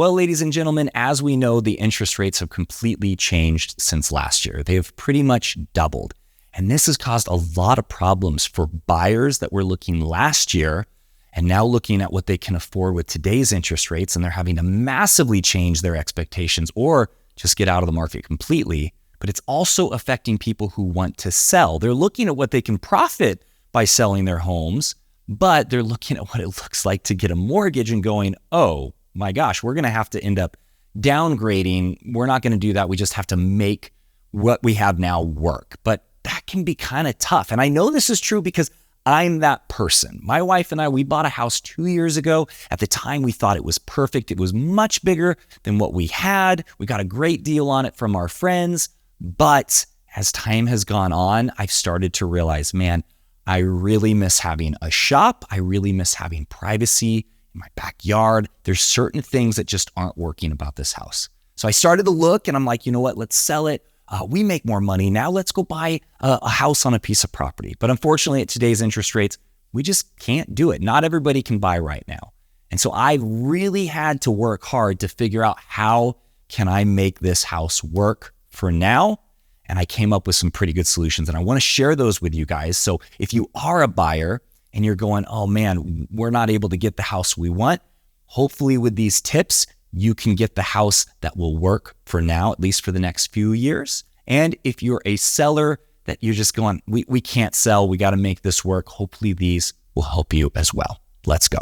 Well, ladies and gentlemen, as we know, the interest rates have completely changed since last year. They have pretty much doubled. And this has caused a lot of problems for buyers that were looking last year and now looking at what they can afford with today's interest rates, and they're having to massively change their expectations or just get out of the market completely. But it's also affecting people who want to sell. They're looking at what they can profit by selling their homes, but they're looking at what it looks like to get a mortgage and going, oh my gosh, we're going to have to end up downgrading. We're not going to do that. We just have to make what we have now work. But that can be kind of tough. And I know this is true because I'm that person. My wife and I, we bought a house 2 years ago. At the time, we thought it was perfect. It was much bigger than what we had. We got a great deal on it from our friends. But as time has gone on, I've started to realize, man, I really miss having a shop. I really miss having privacy in my backyard. There's certain things that just aren't working about this house. So I started to look and I'm like, you know what? Let's sell it. We make more money. Now let's go buy a house on a piece of property. But unfortunately, at today's interest rates, we just can't do it. Not everybody can buy right now. And so I really had to work hard to figure out how can I make this house work for now. And I came up with some pretty good solutions. And I want to share those with you guys. So if you are a buyer and you're going, oh man, we're not able to get the house we want, hopefully with these tips, you can get the house that will work for now, at least for the next few years. And if you're a seller that you're just going, we can't sell, we got to make this work, hopefully these will help you as well. Let's go.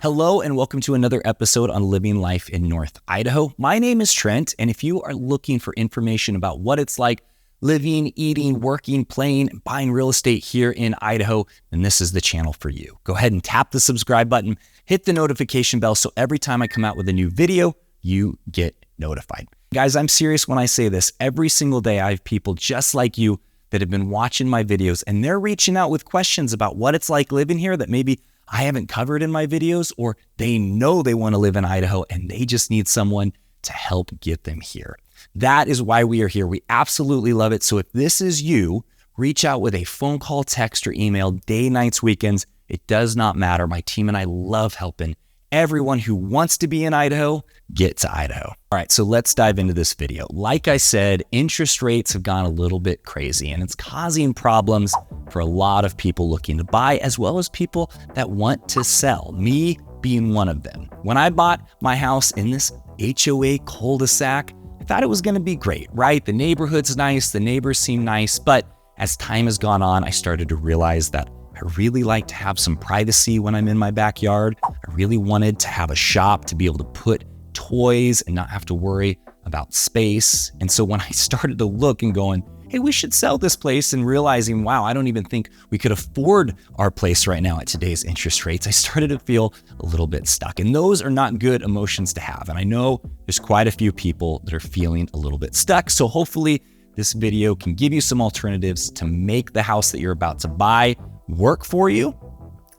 Hello and welcome to another episode on living life in North Idaho. My name is Trent, and if you are looking for information about what it's like living, eating, working, playing, and buying real estate here in Idaho, then this is the channel for you. Go ahead and tap the subscribe button, hit the notification bell so every time I come out with a new video, you get notified. Guys, I'm serious when I say this. Every single day I have people just like you that have been watching my videos, and they're reaching out with questions about what it's like living here that maybe I haven't covered in my videos, or they know they want to live in Idaho and they just need someone to help get them here. That is why we are here. We absolutely love it. So if this is you, reach out with a phone call, text, or email, day, nights, weekends. It does not matter. My team and I love helping everyone who wants to be in Idaho get to Idaho. All right, so let's dive into this video. Like I said, interest rates have gone a little bit crazy and it's causing problems for a lot of people looking to buy, as well as people that want to sell, me being one of them. When I bought my house in this HOA cul-de-sac, I thought it was gonna be great, right? The neighborhood's nice, the neighbors seem nice, but as time has gone on, I started to realize that I really like to have some privacy when I'm in my backyard. I really wanted to have a shop to be able to put toys and not have to worry about space. And so when I started to look and going, hey, we should sell this place, and realizing, wow, I don't even think we could afford our place right now at today's interest rates, I started to feel a little bit stuck. And those are not good emotions to have. And I know there's quite a few people that are feeling a little bit stuck. So hopefully this video can give you some alternatives to make the house that you're about to buy work for you,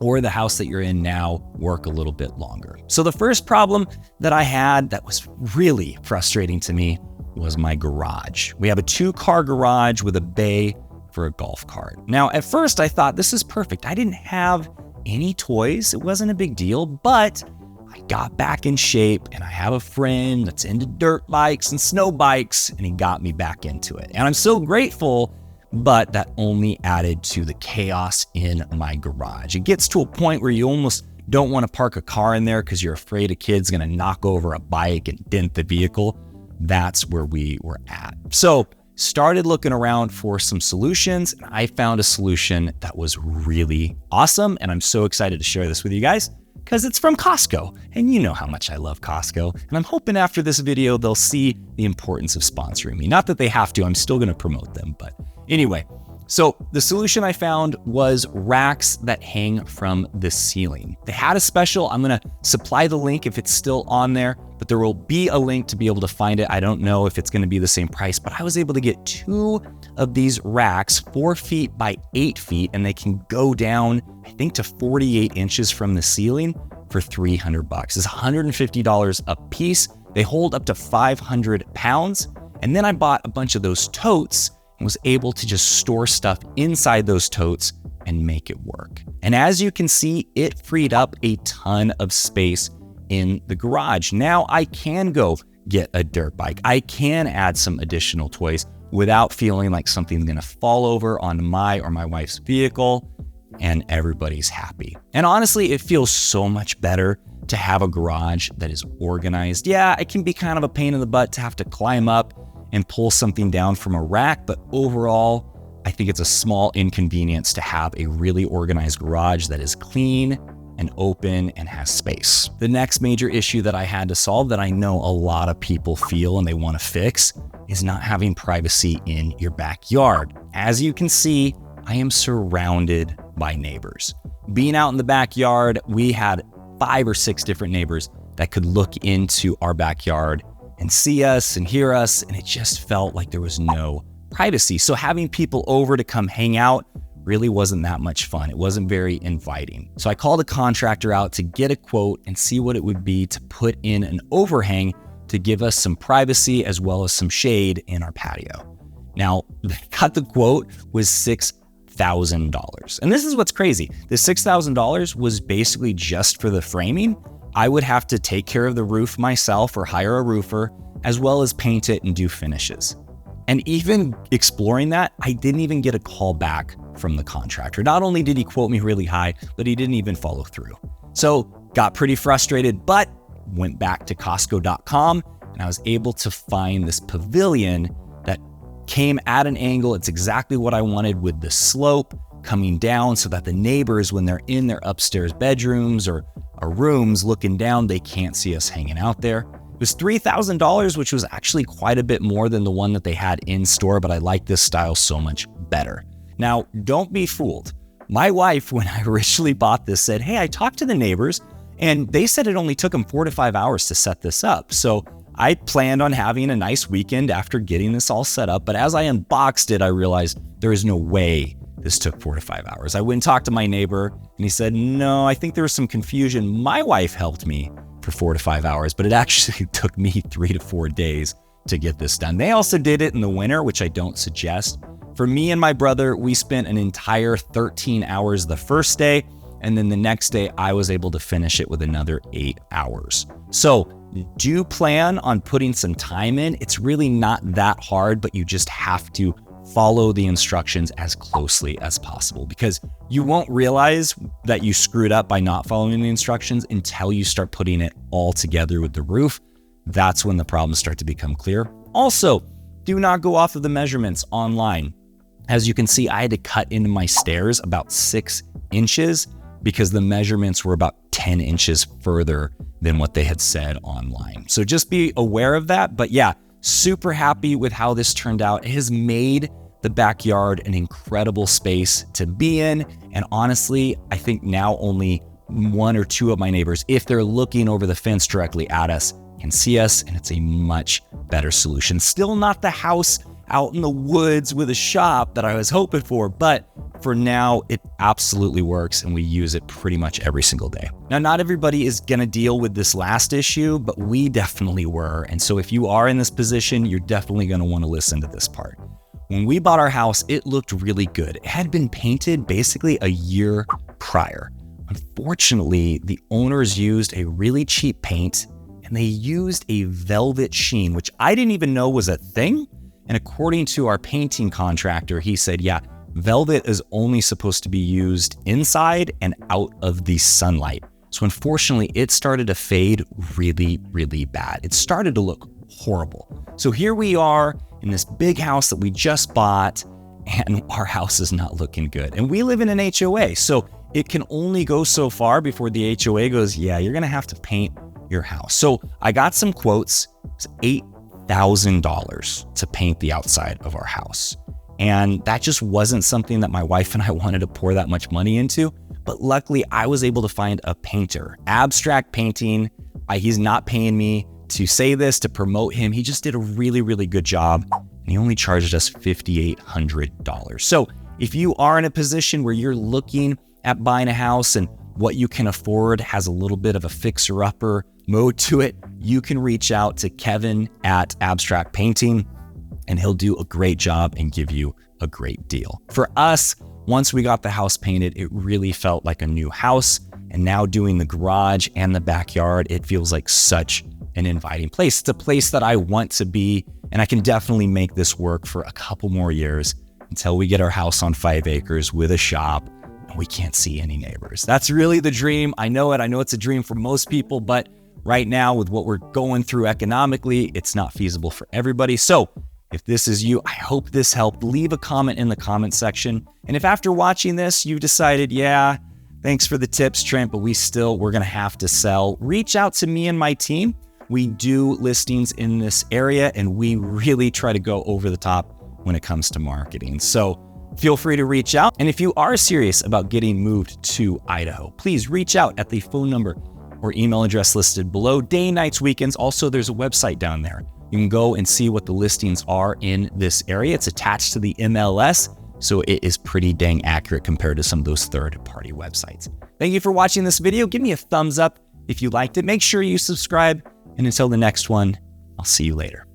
or the house that you're in now work a little bit longer. So the first problem that I had that was really frustrating to me was my garage. We have a 2-car garage with a bay for a golf cart. Now, at first I thought this is perfect. I didn't have any toys. It wasn't a big deal, but I got back in shape and I have a friend that's into dirt bikes and snow bikes, and he got me back into it. And I'm so grateful, but that only added to the chaos in my garage. It gets to a point where you almost don't want to park a car in there because you're afraid a kid's going to knock over a bike and dent the vehicle. That's where we were at. So started looking around for some solutions, and I found a solution that was really awesome. And I'm so excited to share this with you guys because it's from Costco. And you know how much I love Costco. And I'm hoping after this video, they'll see the importance of sponsoring me. Not that they have to, I'm still going to promote them, but anyway, so the solution I found was racks that hang from the ceiling. They had a special. I'm going to supply the link if it's still on there, but there will be a link to be able to find it. I don't know if it's going to be the same price, but I was able to get 2 of these racks, 4 feet by 8 feet, and they can go down, I think, to 48 inches from the ceiling for $300. It's $150 a piece. They hold up to 500 pounds. And then I bought a bunch of those totes and was able to just store stuff inside those totes and make it work. And as you can see, it freed up a ton of space in the garage. Now I can go get a dirt bike. I can add some additional toys without feeling like something's gonna fall over on my or my wife's vehicle, and everybody's happy. And honestly, it feels so much better to have a garage that is organized. Yeah, it can be kind of a pain in the butt to have to climb up and pull something down from a rack, but overall, I think it's a small inconvenience to have a really organized garage that is clean and open and has space. The next major issue that I had to solve that I know a lot of people feel and they want to fix is not having privacy in your backyard. As you can see, I am surrounded by neighbors. Being out in the backyard, we had 5 or 6 different neighbors that could look into our backyard and see us and hear us, and it just felt like there was no privacy. So having people over to come hang out really wasn't that much fun. It wasn't very inviting. So I called a contractor out to get a quote and see what it would be to put in an overhang to give us some privacy as well as some shade in our patio. Now, the quote was $6,000. And this is what's crazy. The $6,000 was basically just for the framing. I would have to take care of the roof myself or hire a roofer, as well as paint it and do finishes. And even exploring that, I didn't even get a call back from the contractor. Not only did he quote me really high, but he didn't even follow through. So got pretty frustrated, but went back to Costco.com and I was able to find this pavilion that came at an angle. It's exactly what I wanted, with the slope coming down so that the neighbors, when they're in their upstairs bedrooms or rooms looking down, they can't see us hanging out there. It was $3,000, which was actually quite a bit more than the one that they had in store, but I like this style so much better. Now, don't be fooled. My wife, when I originally bought this, said, hey, I talked to the neighbors and they said it only took them 4 to 5 hours to set this up. So I planned on having a nice weekend after getting this all set up. But as I unboxed it, I realized there is no way this took 4 to 5 hours. I went and talked to my neighbor and he said, no, I think there was some confusion. My wife helped me for 4 to 5 hours, but it actually took me 3 to 4 days to get this done. They also did it in the winter, which I don't suggest. For me and my brother, we spent an entire 13 hours the first day, and then the next day I was able to finish it with another 8 hours. So do plan on putting some time in. It's really not that hard, but you just have to follow the instructions as closely as possible, because you won't realize that you screwed up by not following the instructions until you start putting it all together with the roof. That's when the problems start to become clear. Also, do not go off of the measurements online. As you can see, I had to cut into my stairs about 6 inches because the measurements were about 10 inches further than what they had said online. So just be aware of that. But yeah, super happy with how this turned out. It has made the backyard an incredible space to be in. And honestly, I think now only 1 or 2 of my neighbors, if they're looking over the fence directly at us, can see us, and it's a much better solution. Still not the house out in the woods with a shop that I was hoping for, but for now, it absolutely works and we use it pretty much every single day. Now, not everybody is gonna deal with this last issue, but we definitely were. And so if you are in this position, you're definitely gonna wanna listen to this part. When we bought our house, it looked really good. It had been painted basically a year prior. Unfortunately, the owners used a really cheap paint and they used a velvet sheen, which I didn't even know was a thing. And according to our painting contractor, he said, yeah, velvet is only supposed to be used inside and out of the sunlight. So unfortunately, it started to fade really, really bad. It started to look horrible. So here we are in this big house that we just bought, and our house is not looking good. And we live in an HOA, so it can only go so far before the HOA goes, yeah, you're gonna have to paint your house. So I got some quotes. It's $8,000 to paint the outside of our house. And that just wasn't something that my wife and I wanted to pour that much money into. But luckily, I was able to find a painter. Abstract Painting. He's not paying me to say this, to promote him. He just did a really, really good job. And he only charged us $5,800. So if you are in a position where you're looking at buying a house and what you can afford has a little bit of a fixer-upper mode to it, you can reach out to Kevin at Abstract Painting, and he'll do a great job and give you a great deal. For us, once we got the house painted, it really felt like a new house. And now doing the garage and the backyard, it feels like such an inviting place. It's a place that I want to be, and I can definitely make this work for a couple more years until we get our house on 5 acres with a shop and we can't see any neighbors. That's really the dream. I know it. I know it's a dream for most people, but right now with what we're going through economically, it's not feasible for everybody. So if this is you, I hope this helped. Leave a comment in the comment section. And if after watching this, you decided, yeah, thanks for the tips, Trent, but we're going to have to sell, reach out to me and my team. We do listings in this area, and we really try to go over the top when it comes to marketing. So feel free to reach out. And if you are serious about getting moved to Idaho, please reach out at the phone number or email address listed below. Day, nights, weekends. Also, there's a website down there. You can go and see what the listings are in this area. It's attached to the MLS, so it is pretty dang accurate compared to some of those third-party websites. Thank you for watching this video. Give me a thumbs up if you liked it. Make sure you subscribe. And until the next one, I'll see you later.